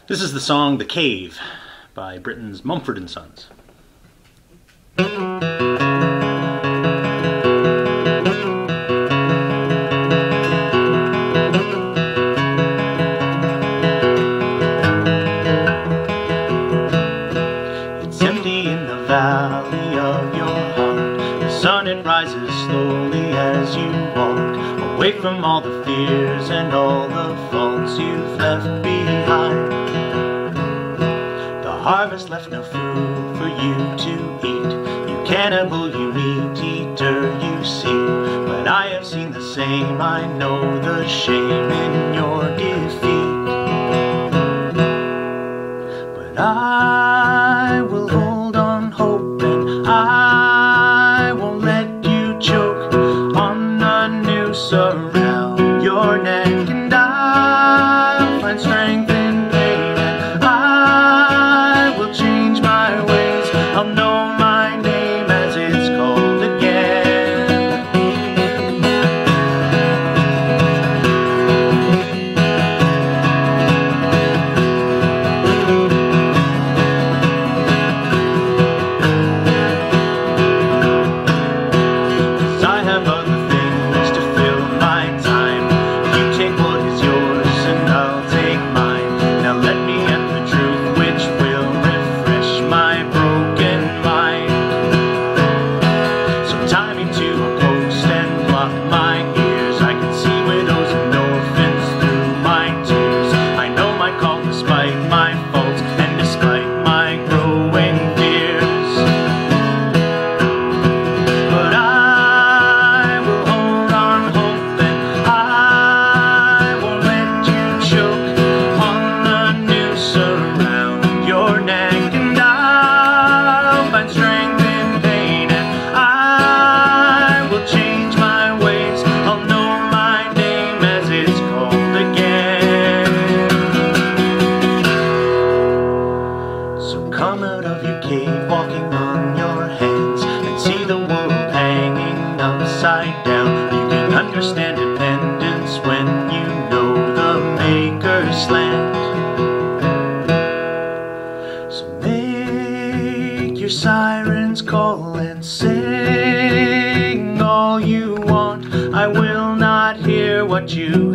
This is the song "The Cave" by Britain's Mumford and Sons. It's empty in the valley of your heart. The sun, it rises slowly as you walk away from all the fears and all the faults you've left behind. The harvest left no food for you to eat. You cannibal, you meat eater, you see. But I have seen the same, I know the shame in your defeat. But I will hold on hope, and I won't let you choke on the noose around your neck. And I'll find strength in pain, and I will change my ways. I'll know my name as it's called again. Come out of your cave, walking on your hands, and see the world hanging upside down. You can understand dependence when you know the Maker's land. So make your sirens call and sing all you want. I will not hear what you